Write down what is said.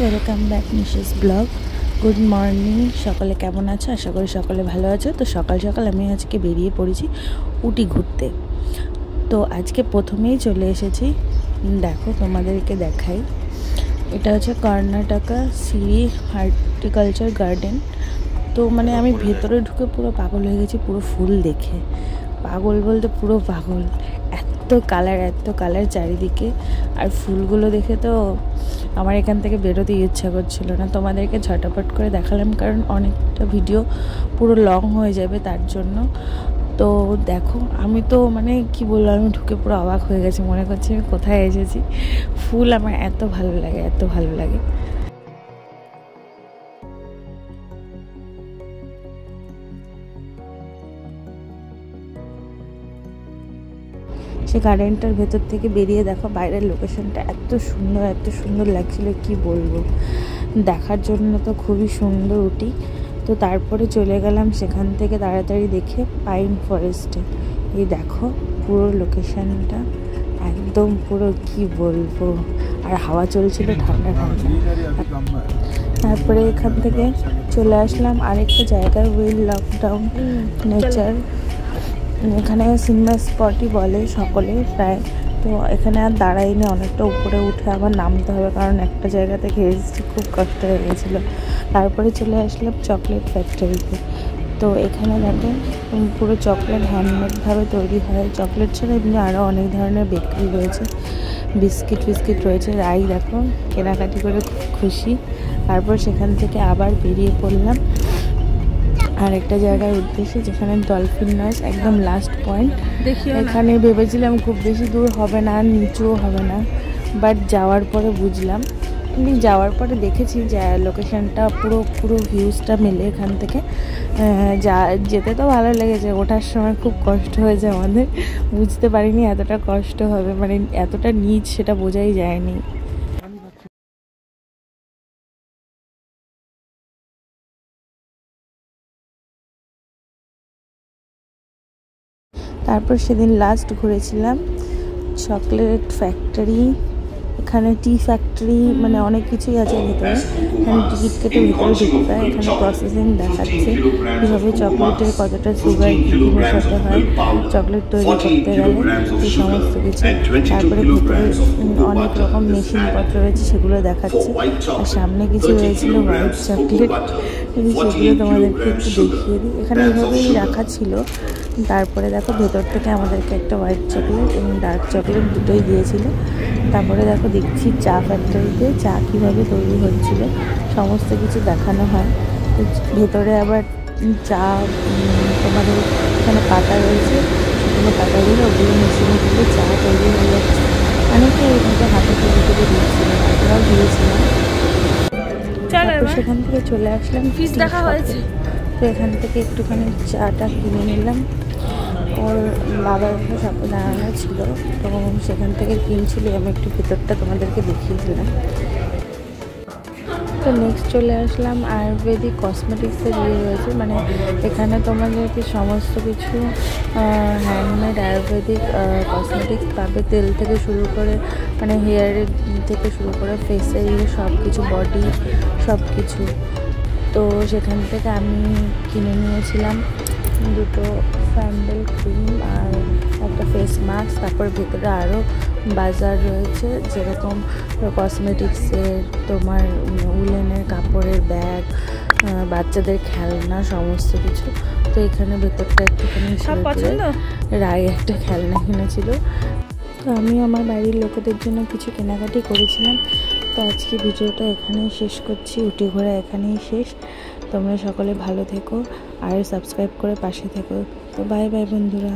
Welcome back Nishi's blog. Good morning, সকালে কেমন আছো? আশা করি সকালে ভালো আছো। তো সকাল সকাল আমি আজকে বেরিয়ে পড়েছি উটি ঘুরতে। তো আজকে প্রথমেই চলে এসেছি, দেখো তোমাদেরকে দেখাই। এটা হচ্ছে কর্ণাটকা সিরি হর্টিকালচার গার্ডেন। তো মানে আমি ভেতরে ঢুকে পুরো পাগল হয়ে গেছি, পুরো ফুল দেখে পাগল বলতে পুরো পাগল। এত কালার চারিদিকে, আর ফুলগুলো দেখে তো আমার এখান থেকে বেরোতে ইচ্ছা করছিল না। তোমাদেরকে ঝটাপট করে দেখালাম, কারণ অনেকটা ভিডিও পুরো লং হয়ে যাবে তার জন্য। তো দেখো, আমি তো মানে কি বলবো, আমি ঢুকে পুরো অবাক হয়ে গেছি, মনে করছি আমি কোথায় এসেছি। ফুল আমার এত ভালো লাগে। সে গার্ডেনটার ভেতর থেকে বেরিয়ে দেখো বাইরের লোকেশনটা এত সুন্দর লাগছিল, কি বলবো। দেখার জন্য তো খুবই সুন্দর উটি। তো তারপরে চলে গেলাম সেখান থেকে তাড়াতাড়ি দেখে পাইন ফরেস্টে। এই দেখো পুরো লোকেশনটা একদম পুরো কি বলবো, আর হাওয়া চলছিল ঠান্ডা। তারপরে এখান থেকে চলে আসলাম আরেকটা জায়গায়, উইল লকডাউন নেচার। এখানে সিনেমা স্পটই বলে সকলে প্রায়। তো এখানে আর দাঁড়াইনি, অনেকটা উপরে উঠে আবার নামতে হবে, কারণ একটা জায়গা থেকে এসেছি, খুব কষ্ট হয়ে গেছিলো। তারপরে চলে আসলাম চকলেট ফ্যাক্টরিতে। তো এখানে দেখো পুরো চকলেট হ্যান্ডমেডভাবে তৈরি হয়। চকলেট ছাড়া এমনি আরও অনেক ধরনের বেকারি রয়েছে, বিস্কিট রয়েছে। রাই দেখো কেনাকাটি করে খুব খুশি। তারপর সেখান থেকে আবার বেরিয়ে পড়লাম আর একটা জায়গার উদ্দেশ্যে, যেখানে ডলফিন নয়েস একদম লাস্ট পয়েন্ট। এখানে ভেবেছিলাম খুব বেশি দূর হবে না, নিচুও হবে না, বাট যাওয়ার পরে বুঝলাম, যাওয়ার পরে দেখেছি যে লোকেশনটা পুরো ভিউজটা মেলে এখান থেকে। যেতে তো ভালো লেগেছে, ওঠার সময় খুব কষ্ট হয়েছে আমাদের, বুঝতে পারিনি এতটা কষ্ট হবে, মানে এতটা নিচ সেটা বোঝাই যায়নি। তারপর সেদিন লাস্ট ঘুরেছিলাম চকলেট ফ্যাক্টরি। এখানে টি ফ্যাক্টরি, মানে অনেক কিছুই আছে ভেতরে। এখানে টিকিট কেটে ভিতরে ঢুকতে হয়। এখানে প্রসেসিং দেখাচ্ছে কীভাবে চকলেটের কতটা সুগার কী মেশাতে হয় চকলেট তৈরি করতে গেলে, এই সমস্ত কিছু। তারপরে ভিতরে অনেক রকম মেশিনপত্র রয়েছে, সেগুলো দেখাচ্ছে। আর সামনে কিছু হয়েছিল হোয়াইট চকলেট, সেগুলো তোমাদেরকে একটু দেখিয়ে দিই। এখানে এইভাবেই রাখা ছিল। তারপরে দেখো ভেতর থেকে আমাদেরকে একটা হোয়াইট চকলেট এবং ডার্ক চকলেট দুটোই দিয়েছিল। তারপরে দেখো দেখছি চা ফ্যাক্টরিতে চা কীভাবে তৈরি হচ্ছিল, সমস্ত কিছু দেখানো হয়। ভেতরে আবার চা তোমাদের এখানে পাতা রয়েছে, সেগুলো পাতাগুলো ওগুলো মেশিনে দিলে চা তৈরি হয়ে যাচ্ছে। অনেকে এইভাবে হাতে তুলে দিয়েছিল, আমরাও দিয়েছিলাম। তারপর সেখান থেকে চলে আসলাম ফিস দেখা হয়েছে। তো এখান থেকে একটুখানি চাটা কিনে নিলাম। ওর বাবার সাথে দাঁড়ানো ছিল, তো সেখান থেকে কিনছিল। আমি একটু ভিতরটা তোমাদেরকে দেখিয়েছিলাম। তো নেক্সট চলে আসলাম আয়ুর্বেদিক কসমেটিক্সের রয়েছে, মানে এখানে তোমাদেরকে সমস্ত কিছু হ্যান্ডমেড আয়ুর্বেদিক কসমেটিক্স পাবে। তেল থেকে শুরু করে, মানে হেয়ারের থেকে শুরু করে ফেসের সব কিছু, বডি সব কিছু। তো সেখান থেকে আমি কিনে নিয়েছিলাম দুটো স্যান্ডেল ক্রিম আর একটা ফেস মাস্ক। তারপর ভেতরে আরও বাজার রয়েছে, যেরকম কসমেটিক্সের, তোমার উলেনের কাপড়ের ব্যাগ, বাচ্চাদের খেলনা, সমস্ত কিছু। তো এখানে ভেতরটা একটুখানি রায় একটা খেলনা কিনেছিল। তো আমি আমার বাড়ির লোকেদের জন্য কিছু কেনাকাটি করেছিলাম। তো আজকে ভিডিওটা এখানেই শেষ করছি, উটি ঘোরা এখানেই শেষ। তোমরা সকলে ভালো থেকো আর সাবস্ক্রাইব করে পাশে থেকো। তো বাই বাই বন্ধুরা।